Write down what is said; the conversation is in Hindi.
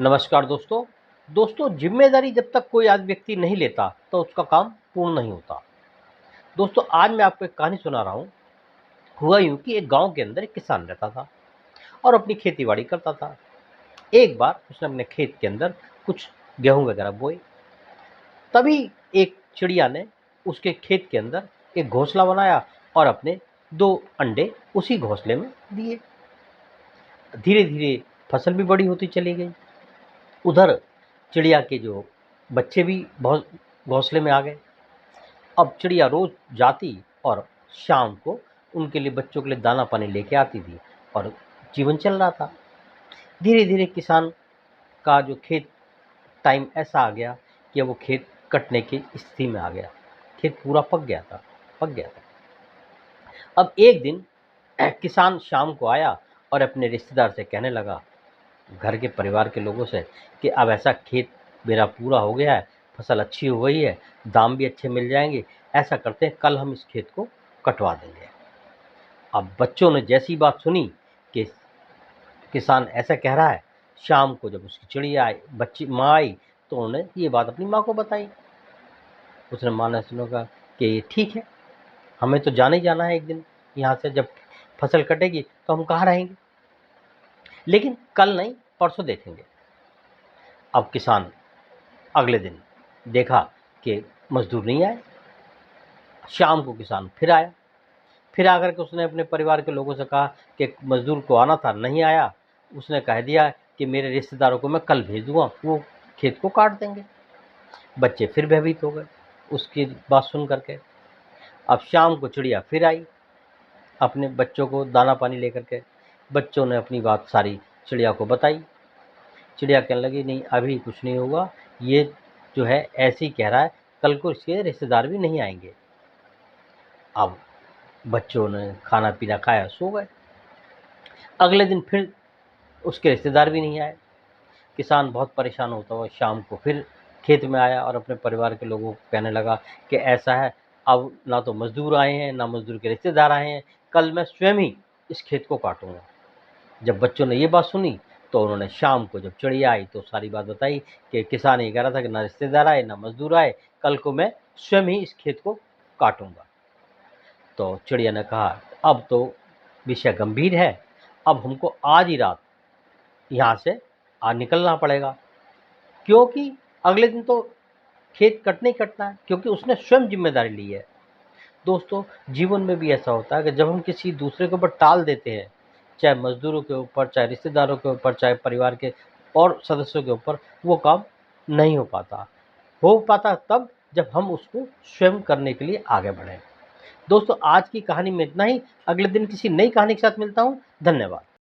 नमस्कार दोस्तों। जिम्मेदारी जब तक कोई आज व्यक्ति नहीं लेता तो उसका काम पूर्ण नहीं होता। दोस्तों, आज मैं आपको एक कहानी सुना रहा हूँ। हुआ यूँ कि एक गांव के अंदर एक किसान रहता था और अपनी खेती-बाड़ी करता था। एक बार उसने अपने खेत के अंदर कुछ गेहूँ वगैरह बोए। तभी एक चिड़िया ने उसके खेत के अंदर एक घोंसला बनाया और अपने 2 अंडे उसी घोंसले में दिए। धीरे-धीरे फसल भी बड़ी होती चली गई। उधर चिड़िया के जो बच्चे भी बहुत घोंसले में आ गए। अब चिड़िया रोज जाती और शाम को उनके लिए, बच्चों के लिए दाना पानी लेके आती थी और जीवन चल रहा था। धीरे धीरे किसान का जो खेत, टाइम ऐसा आ गया कि अब वो खेत कटने की स्थिति में आ गया। खेत पूरा पक गया था। अब एक दिन किसान शाम को आया और अपने रिश्तेदार से कहने लगा, घर के परिवार के लोगों से, कि अब ऐसा खेत मेरा पूरा हो गया है, फसल अच्छी हो गई है, दाम भी अच्छे मिल जाएंगे। ऐसा करते हैं, कल हम इस खेत को कटवा देंगे। अब बच्चों ने जैसी बात सुनी कि किसान ऐसा कह रहा है, शाम को जब उसकी चिड़िया आई, बच्ची माँ आई, तो उन्होंने ये बात अपनी माँ को बताई। उसने माँ ने सुना कि ये ठीक है, हमें तो जाना ही जाना है एक दिन यहाँ से। जब फसल कटेगी तो हम कहाँ रहेंगे, लेकिन कल नहीं, परसों देखेंगे। अब किसान अगले दिन देखा कि मजदूर नहीं आए। शाम को किसान फिर आया। फिर आकर के उसने अपने परिवार के लोगों से कहा कि मजदूर को आना था, नहीं आया। उसने कह दिया कि मेरे रिश्तेदारों को मैं कल भेज दूंगा, वो खेत को काट देंगे। बच्चे फिर भयभीत हो गए उसकी बात सुन करके। अब शाम को चिड़िया फिर आई अपने बच्चों को दाना पानी लेकर के। बच्चों ने अपनी बात सारी चिड़िया को बताई। चिड़िया कहने लगी, नहीं अभी कुछ नहीं होगा, ये जो है ऐसे ही कह रहा है, कल को इसके रिश्तेदार भी नहीं आएंगे। अब बच्चों ने खाना पीना खाया, सो गए। अगले दिन फिर उसके रिश्तेदार भी नहीं आए। किसान बहुत परेशान होता हुआ शाम को फिर खेत में आया और अपने परिवार के लोगों को कहने लगा कि ऐसा है, अब ना तो मजदूर आए हैं, ना मजदूर के रिश्तेदार आए हैं, कल मैं स्वयं ही इस खेत को काटूंगा। जब बच्चों ने ये बात सुनी तो उन्होंने शाम को, जब चिड़िया आई, तो सारी बात बताई कि किसान ये कह रहा था कि ना रिश्तेदार आए ना मजदूर आए, कल को मैं स्वयं ही इस खेत को काटूंगा। तो चिड़िया ने कहा, अब तो विषय गंभीर है, अब हमको आज ही रात यहाँ से आज निकलना पड़ेगा, क्योंकि अगले दिन तो खेत कटना ही कटना है, क्योंकि उसने स्वयं जिम्मेदारी ली है। दोस्तों, जीवन में भी ऐसा होता है कि जब हम किसी दूसरे के ऊपर टाल देते हैं, चाहे मजदूरों के ऊपर, चाहे रिश्तेदारों के ऊपर, चाहे परिवार के और सदस्यों के ऊपर, वो काम नहीं हो पाता तब जब हम उसको स्वयं करने के लिए आगे बढ़ें। दोस्तों, आज की कहानी में इतना ही। अगले दिन किसी नई कहानी के साथ मिलता हूँ। धन्यवाद।